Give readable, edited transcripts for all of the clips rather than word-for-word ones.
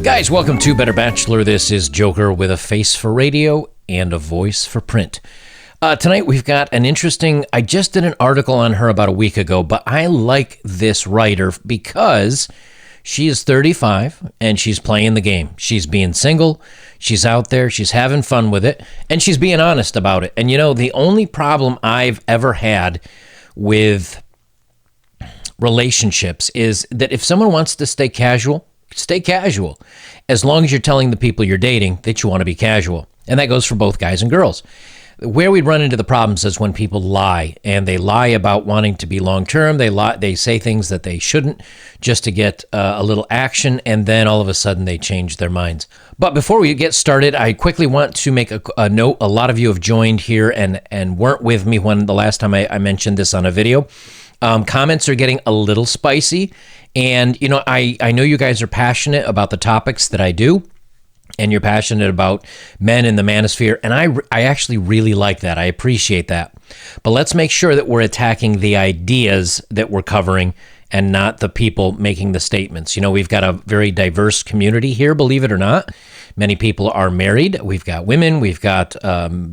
Guys, welcome to Better Bachelor. This is Joker with a face for radio and a voice for print. Tonight we've got an interesting, I just did an article on her about a week ago, but I like this writer because she is 35 and she's playing the game. She's being single, she's out there, she's having fun with it, and she's being honest about it. And you know, the only problem I've ever had with relationships is that if someone wants to stay casual, stay casual, as long as you're telling the people you're dating that you want to be casual. And that goes for both guys and girls. Where we run into the problems is when people lie, and they lie about wanting to be long-term. They say things that they shouldn't just to get a little action, and then all of a sudden they change their minds. But before we get started, I quickly want to make a note. A lot of you have joined here and weren't with me when the last time I mentioned this on a video. Comments are getting a little spicy, and you know, I know you guys are passionate about the topics that I do, and you're passionate about men in the manosphere, and I actually really like that. I appreciate that. But let's make sure that we're attacking the ideas that we're covering and not the people making the statements. You know, we've got a very diverse community here, believe it or not. Many people are married. We've got women. We've got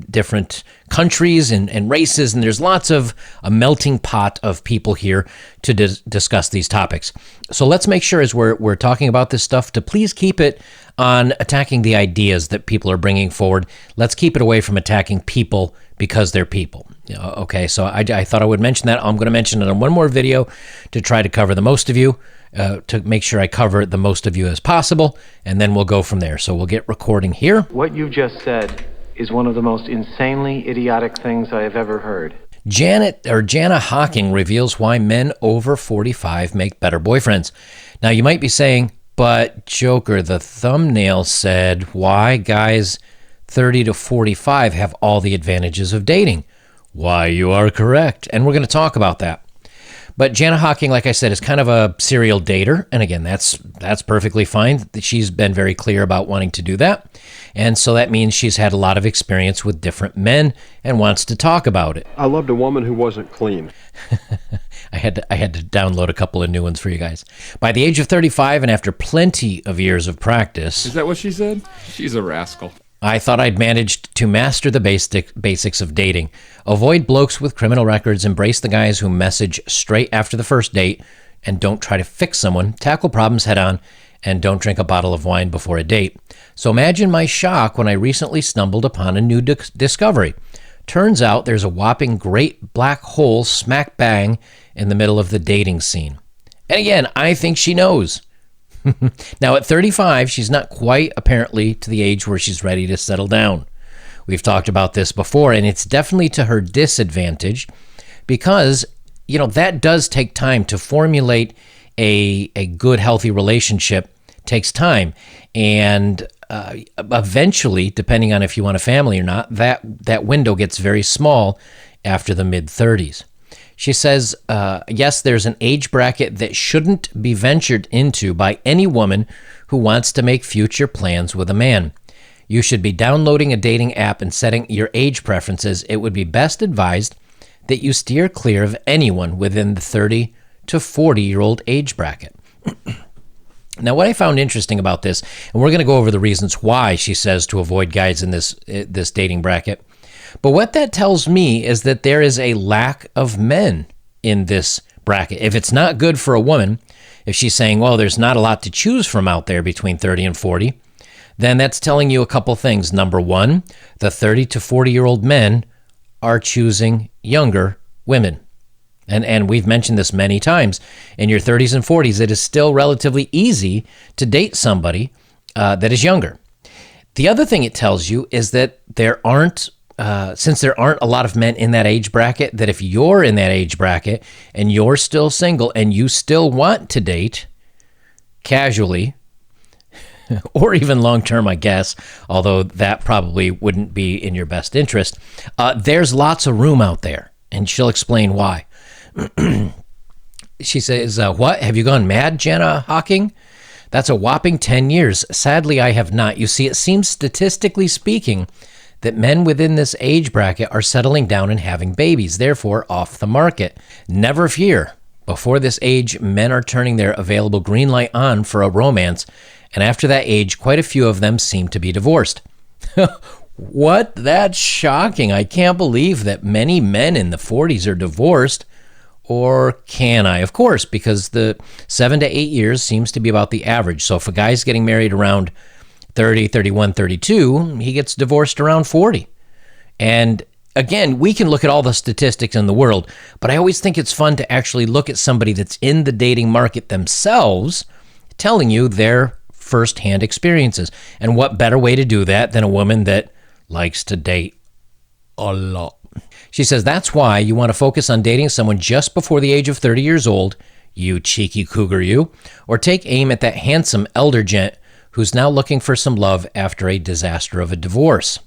different countries and races, and there's lots of a melting pot of people here to discuss these topics. So let's make sure as we're talking about this stuff to please keep it on attacking the ideas that people are bringing forward. Let's keep it away from attacking people because they're people. Okay, so I thought I would mention that. I'm going to mention it on one more video to try to cover the most of you, to make sure I cover the most of you as possible, and then we'll go from there. So we'll get recording here. What you just said is one of the most insanely idiotic things I have ever heard. Janna Hocking reveals why men over 45 make better boyfriends. Now you might be saying, but Joker, the thumbnail said why guys 30 to 45 have all the advantages of dating. Why, you are correct. And we're going to talk about that. But Janna Hocking, like I said, is kind of a serial dater. And again, that's perfectly fine. She's been very clear about wanting to do that. And so that means she's had a lot of experience with different men and wants to talk about it. I loved a woman who wasn't clean. I had to download a couple of new ones for you guys. By the age of 35 and after plenty of years of practice. Is that what she said? She's a rascal. I thought I'd managed to master the basics of dating. Avoid blokes with criminal records, embrace the guys who message straight after the first date, and don't try to fix someone, tackle problems head on, and don't drink a bottle of wine before a date. So imagine my shock when I recently stumbled upon a new discovery. Turns out there's a whopping great black hole smack bang in the middle of the dating scene. And again, I think she knows. Now, at 35, she's not quite apparently to the age where she's ready to settle down. We've talked about this before, and it's definitely to her disadvantage because, you know, that does take time to formulate a good, healthy relationship. Takes time. And eventually, depending on if you want a family or not, that window gets very small after the mid-30s. She says, yes, there's an age bracket that shouldn't be ventured into by any woman who wants to make future plans with a man. You should be downloading a dating app and setting your age preferences. It would be best advised that you steer clear of anyone within the 30 to 40-year-old age bracket. Now, what I found interesting about this, and we're going to go over the reasons why she says to avoid guys in this dating bracket, but what that tells me is that there is a lack of men in this bracket. If it's not good for a woman, if she's saying, well, there's not a lot to choose from out there between 30 and 40, then that's telling you a couple things. Number one, the 30 to 40-year-old men are choosing younger women. And we've mentioned this many times. In your 30s and 40s, it is still relatively easy to date somebody that is younger. The other thing it tells you is that since there aren't a lot of men in that age bracket, that if you're in that age bracket and you're still single and you still want to date casually or even long-term, I guess, although that probably wouldn't be in your best interest, there's lots of room out there, and she'll explain why. She says, what? Have you gone mad, Janna Hocking? That's a whopping 10 years. Sadly, I have not. You see, it seems statistically speaking that men within this age bracket are settling down and having babies, therefore off the market. Never fear. Before this age, men are turning their available green light on for a romance, and after that age, quite a few of them seem to be divorced. What? That's shocking. I can't believe that many men in the 40s are divorced. Or can I? Of course, because the 7 to 8 years seems to be about the average. So if a guy's getting married around 30, 31, 32, he gets divorced around 40. And again, we can look at all the statistics in the world, but I always think it's fun to actually look at somebody that's in the dating market themselves telling you their firsthand experiences. And what better way to do that than a woman that likes to date a lot? She says that's why you want to focus on dating someone just before the age of 30 years old, you cheeky cougar you, or take aim at that handsome elder gent who's now looking for some love after a disaster of a divorce.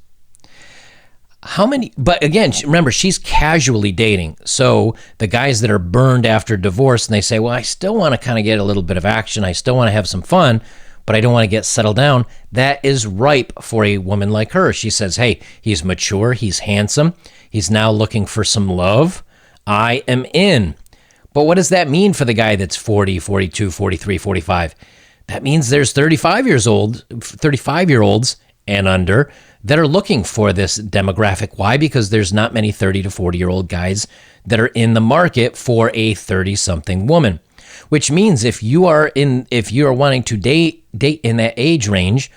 But again, remember, she's casually dating. So the guys that are burned after divorce and they say, well, I still want to kind of get a little bit of action. I still want to have some fun, but I don't want to get settled down. That is ripe for a woman like her. She says, hey, he's mature. He's handsome. He's now looking for some love. I am in. But what does that mean for the guy that's 40, 42, 43, 45? That means there's 35-year-olds and under that are looking for this demographic. Why? Because there's not many 30 to 40-year-old guys that are in the market for a 30-something woman. Which means if you are wanting to date in that age range,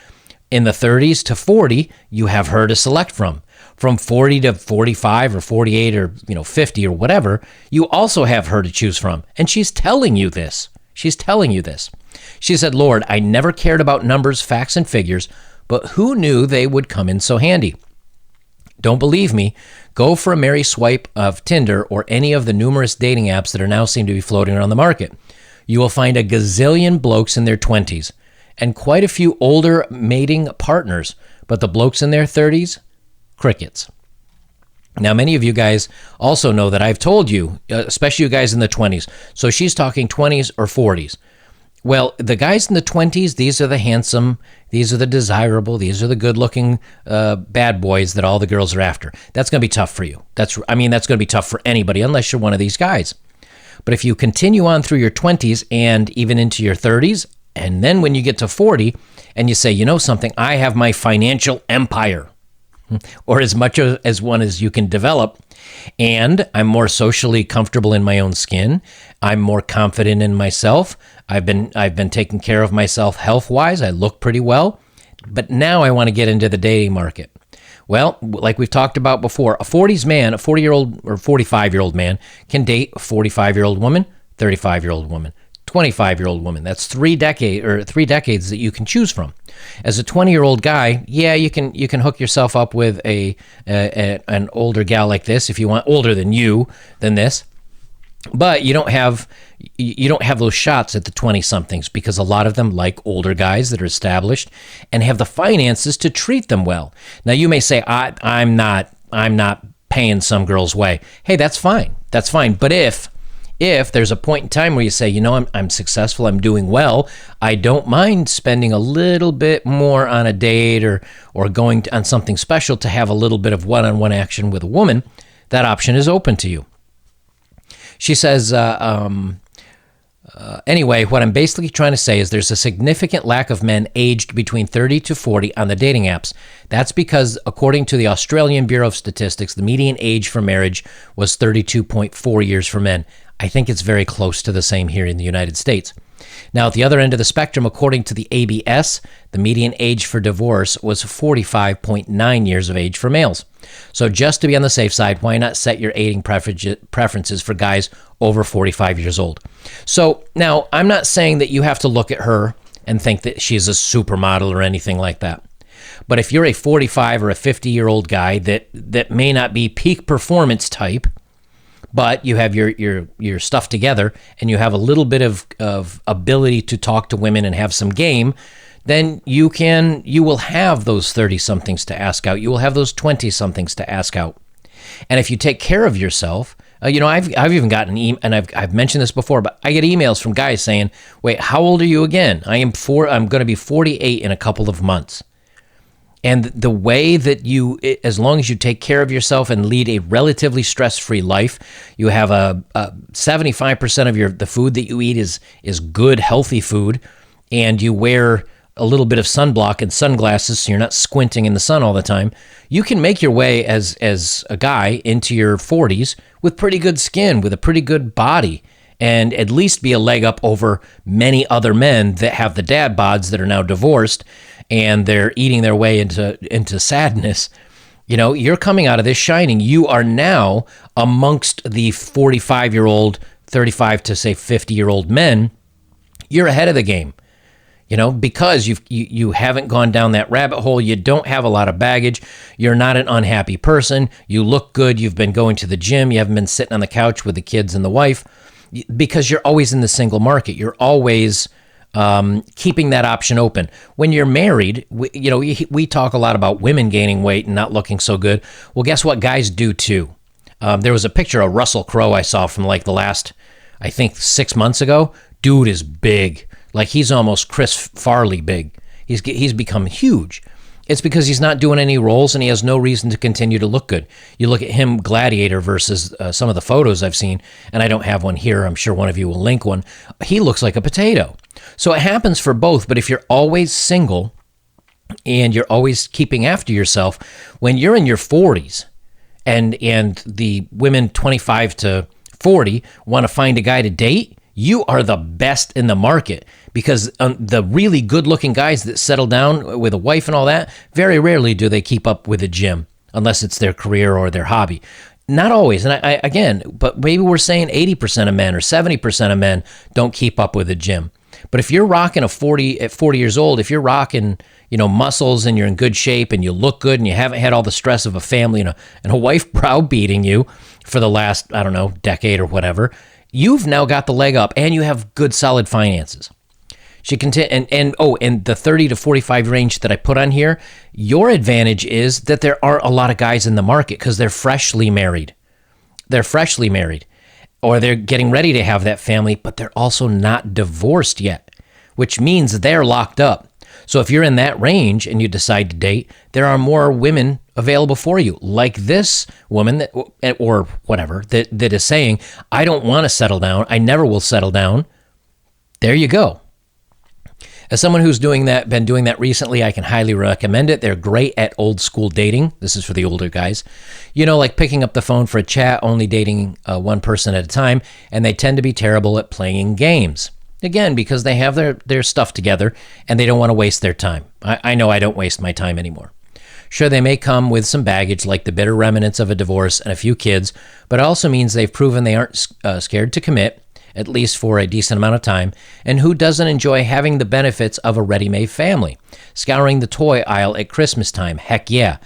in the 30s to 40, you have her to select from. From 40 to 45 or 48 or 50 or whatever, you also have her to choose from. And she's telling you this. She said, Lord, I never cared about numbers, facts, and figures, but who knew they would come in so handy? Don't believe me? Go for a merry swipe of Tinder or any of the numerous dating apps that are now seem to be floating around the market. You will find a gazillion blokes in their 20s and quite a few older mating partners, but the blokes in their 30s, crickets. Now, many of you guys also know that I've told you, especially you guys in the 20s. So she's talking 20s or 40s. Well, the guys in the 20s, these are the handsome, these are the desirable, these are the good-looking bad boys that all the girls are after. That's going to be tough for you. That's going to be tough for anybody unless you're one of these guys. But if you continue on through your 20s and even into your 30s, and then when you get to 40 and you say, you know something, I have my financial empire, or as much as one as you can develop, and I'm more socially comfortable in my own skin. I'm more confident in myself. I've been taking care of myself health-wise. I look pretty well. But now I want to get into the dating market. Well, like we've talked about before, a 40-year-old or 45-year-old man can date a 45-year-old woman, 35-year-old woman, 25-year-old woman. That's 3 decades that you can choose from. As a 20-year-old guy, yeah, you can hook yourself up with an older gal like this if you want, older than this. But you don't have those shots at the 20-somethings because a lot of them like older guys that are established and have the finances to treat them well. Now you may say, I'm not paying some girl's way. Hey, that's fine. But if there's a point in time where you say, I'm successful, I'm doing well, I don't mind spending a little bit more on a date or going on something special to have a little bit of one-on-one action with a woman, that option is open to you. She says, anyway, what I'm basically trying to say is there's a significant lack of men aged between 30 to 40 on the dating apps. That's because, according to the Australian Bureau of Statistics, the median age for marriage was 32.4 years for men. I think it's very close to the same here in the United States. Now, at the other end of the spectrum, according to the ABS, the median age for divorce was 45.9 years of age for males. So just to be on the safe side, why not set your dating preferences for guys over 45 years old? So now, I'm not saying that you have to look at her and think that she's a supermodel or anything like that. But if you're a 45 or a 50-year-old guy that may not be peak performance type, but you have your stuff together and you have a little bit of ability to talk to women and have some game, then you will have those 30-somethings to ask out. You will have those 20-somethings to ask out. And if you take care of yourself, I've even gotten and I've mentioned this before, but I get emails from guys saying, "Wait, how old are you again?" I'm going to be 48 in a couple of months. And the way that as long as you take care of yourself and lead a relatively stress-free life, you have a 75% of the food that you eat is good, healthy food, and you wear a little bit of sunblock and sunglasses so you're not squinting in the sun all the time, you can make your way as a guy into your 40s with pretty good skin, with a pretty good body, and at least be a leg up over many other men that have the dad bods that are now divorced and they're eating their way into sadness. You know, you're coming out of this shining. You are now amongst the 45-year-old, 35 to say 50-year-old men. You're ahead of the game. You know, because you haven't gone down that rabbit hole. You don't have a lot of baggage. You're not an unhappy person. You look good. You've been going to the gym. You haven't been sitting on the couch with the kids and the wife, because you're always in the single market. You're always keeping that option open. When you're married, we talk a lot about women gaining weight and not looking so good. Well, guess what? Guys do too. There was a picture of Russell Crowe I saw from like the last, I think 6 months ago. Dude is big. Like he's almost Chris Farley big. He's become huge. It's because he's not doing any roles and he has no reason to continue to look good. You look at him, Gladiator, versus some of the photos I've seen, and I don't have one here. I'm sure one of you will link one. He looks like a potato. So it happens for both, but if you're always single and you're always keeping after yourself, when you're in your 40s and the women 25 to 40 want to find a guy to date, you are the best in the market, because the really good-looking guys that settle down with a wife and all that, very rarely do they keep up with a gym, unless it's their career or their hobby. Not always, and but maybe we're saying 80% of men or 70% of men don't keep up with a gym. But if you're rocking at 40 years old, if you're rocking, muscles and you're in good shape and you look good and you haven't had all the stress of a family and a wife browbeating you for the last, decade or whatever, you've now got the leg up and you have good, solid finances. She and the 30 to 45 range that I put on here, your advantage is that there aren't a lot of guys in the market because they're freshly married. Or they're getting ready to have that family, but they're also not divorced yet, which means they're locked up. So if you're in that range and you decide to date, there are more women available for you, like this woman that is saying, I don't want to settle down. I never will settle down. There you go. As someone who's been doing that recently, I can highly recommend it. They're great at old school dating. This is for the older guys. Like picking up the phone for a chat, only dating one person at a time, and they tend to be terrible at playing games. Again, because they have their stuff together and they don't want to waste their time. I know I don't waste my time anymore. Sure, they may come with some baggage like the bitter remnants of a divorce and a few kids, but it also means they've proven they aren't scared to commit, at least for a decent amount of time, and who doesn't enjoy having the benefits of a ready-made family? Scouring the toy aisle at Christmas time, heck yeah.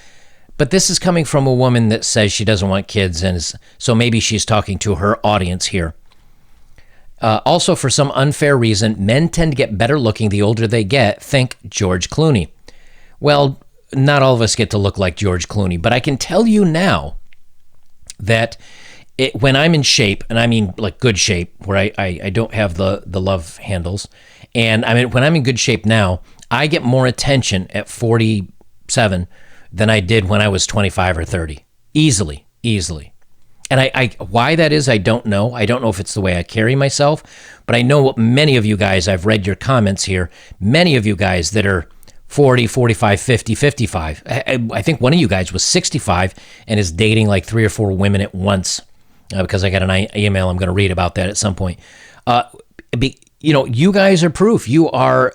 But this is coming from a woman that says she doesn't want kids, and so maybe she's talking to her audience here. Also, for some unfair reason, men tend to get better looking the older they get. Think George Clooney. Well, not all of us get to look like George Clooney, but I can tell you now that when I'm in shape, and I mean like good shape, where I don't have the love handles, and when I'm in good shape now, I get more attention at 47 than I did when I was 25 or 30. Easily. And I why that is, I don't know. I don't know if it's the way I carry myself, but I know what many of you guys, I've read your comments here, many of you guys that are 40, 45, 50, 55. I think one of you guys was 65 and is dating like 3 or 4 women at once, because I got an email I'm going to read about that at some point. You guys are proof. You are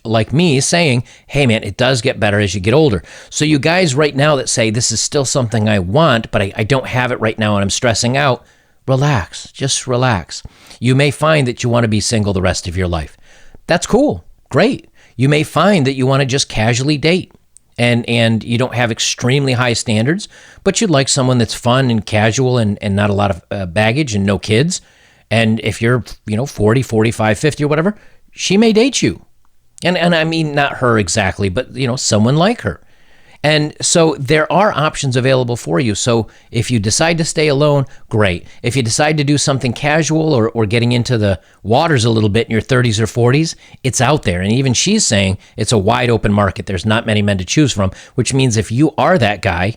like me saying, hey man, it does get better as you get older. So you guys right now that say this is still something I want, but I don't have it right now and I'm stressing out, relax, just relax. You may find that you want to be single the rest of your life. That's cool, great. You may find that you want to just casually date and you don't have extremely high standards, but you'd like someone that's fun and casual and not a lot of baggage and no kids. And if you're, 40, 45, 50 or whatever, she may date you. And I mean, not her exactly, but, someone like her. And so there are options available for you. So if you decide to stay alone, great. If you decide to do something casual or getting into the waters a little bit in your 30s or 40s, it's out there. And even she's saying it's a wide open market. There's not many men to choose from, which means if you are that guy,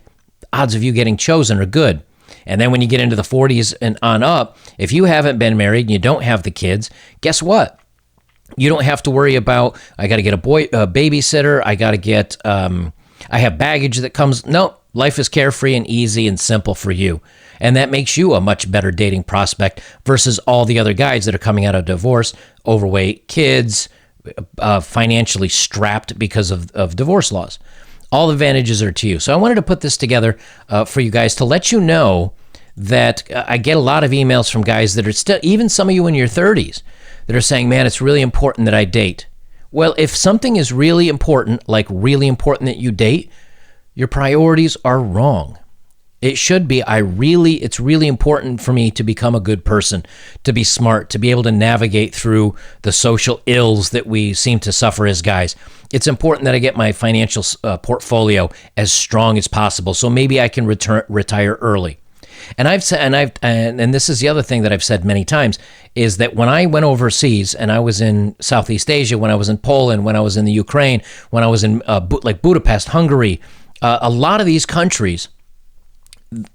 odds of you getting chosen are good. And then when you get into the 40s and on up, if you haven't been married and you don't have the kids, guess what? You don't have to worry about, I got to get a babysitter. I got to get, I have baggage that comes. No, life is carefree and easy and simple for you. And that makes you a much better dating prospect versus all the other guys that are coming out of divorce, overweight, kids, financially strapped because of divorce laws. All the advantages are to you. So I wanted to put this together for you guys to let you know that I get a lot of emails from guys that are still, even some of you in your 30s, that are saying, man, it's really important that I date. Well, if something is really important, like really important that you date, your priorities are wrong. It should be, it's really important for me to become a good person, to be smart, to be able to navigate through the social ills that we seem to suffer as guys. It's important that I get my financial portfolio as strong as possible, so maybe I can retire early. And and this is the other thing that I've said many times, is that when I went overseas and I was in Southeast Asia, when I was in Poland, when I was in the Ukraine, when I was in like Budapest, Hungary, a lot of these countries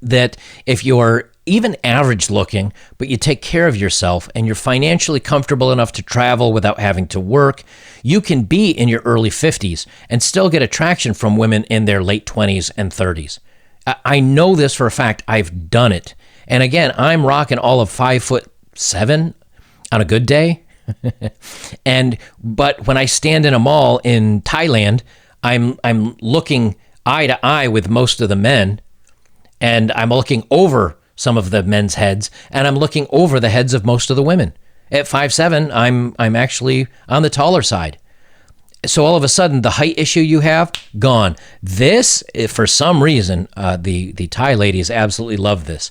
that if you're even average looking, but you take care of yourself and you're financially comfortable enough to travel without having to work, you can be in your early 50s and still get attraction from women in their late 20s and 30s. I know this for a fact. I've done it. And again, I'm rocking all of 5'7" on a good day. But when I stand in a mall in Thailand, I'm looking eye to eye with most of the men, and I'm looking over some of the men's heads, and I'm looking over the heads of most of the women. At 5'7", I'm actually on the taller side. So all of a sudden, the height issue you have, gone. This, for some reason, the Thai ladies absolutely love this.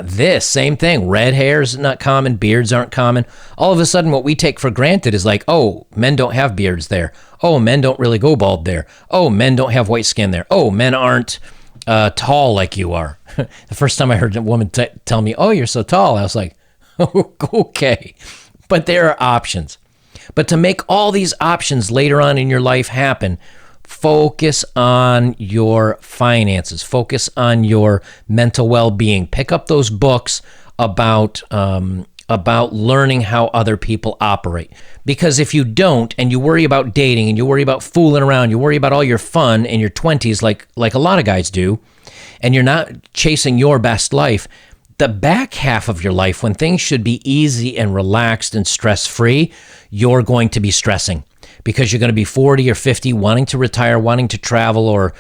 This, same thing. Red hair is not common. Beards aren't common. All of a sudden, what we take for granted is like, oh, men don't have beards there. Oh, men don't really go bald there. Oh, men don't have white skin there. Oh, men aren't tall like you are. The first time I heard a woman tell me, oh, you're so tall, I was like, oh, okay. But there are options. But to make all these options later on in your life happen, focus on your finances. Focus on your mental well-being. Pick up those books about learning how other people operate. Because if you don't, and you worry about dating, and you worry about fooling around, you worry about all your fun in your 20s like a lot of guys do, and you're not chasing your best life, the back half of your life, when things should be easy and relaxed and stress-free, you're going to be stressing because you're going to be 40 or 50, wanting to retire, wanting to travel or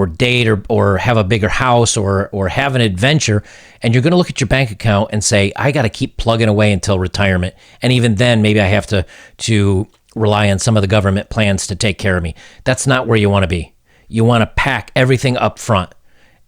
date or have a bigger house or have an adventure, and you're going to look at your bank account and say, I got to keep plugging away until retirement. And even then, maybe I have to rely on some of the government plans to take care of me. That's not where you want to be. You want to pack everything up front.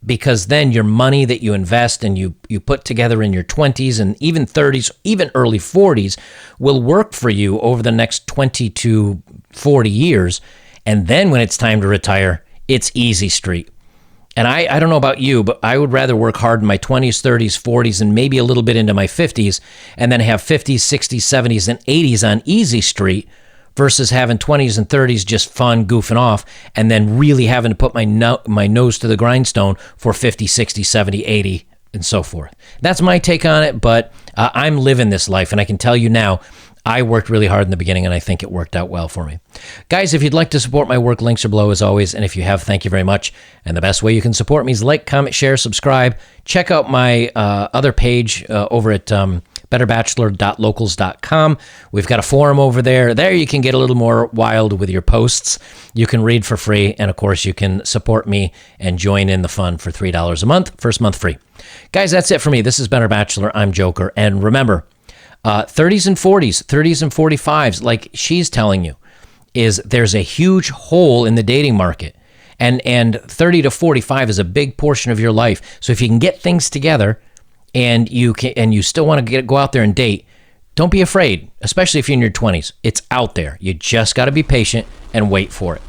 Because then your money that you invest and you put together in your 20s and even 30s, even early 40s, will work for you over the next 20 to 40 years. And then when it's time to retire, it's easy street. And I don't know about you, but I would rather work hard in my 20s, 30s, 40s, and maybe a little bit into my 50s, and then have 50s, 60s, 70s, and 80s on easy street versus having 20s and 30s just fun, goofing off, and then really having to put my nose to the grindstone for 50, 60, 70, 80, and so forth. That's my take on it, but I'm living this life, and I can tell you now, I worked really hard in the beginning, and I think it worked out well for me. Guys, if you'd like to support my work, links are below as always, and if you have, thank you very much. And the best way you can support me is like, comment, share, subscribe. Check out my other page over at betterbachelor.locals.com. We've got a forum over there. There you can get a little more wild with your posts. You can read for free, and of course, you can support me and join in the fun for $3 a month. First month free. Guys, that's it for me. This is Better Bachelor. I'm Joker, and remember, 30s and 40s, 30s and 45s, like she's telling you, is there's a huge hole in the dating market. And 30 to 45 is a big portion of your life. So if you can get things together and you still want to go out there and date, don't be afraid, especially if you're in your 20s. It's out there. You just got to be patient and wait for it.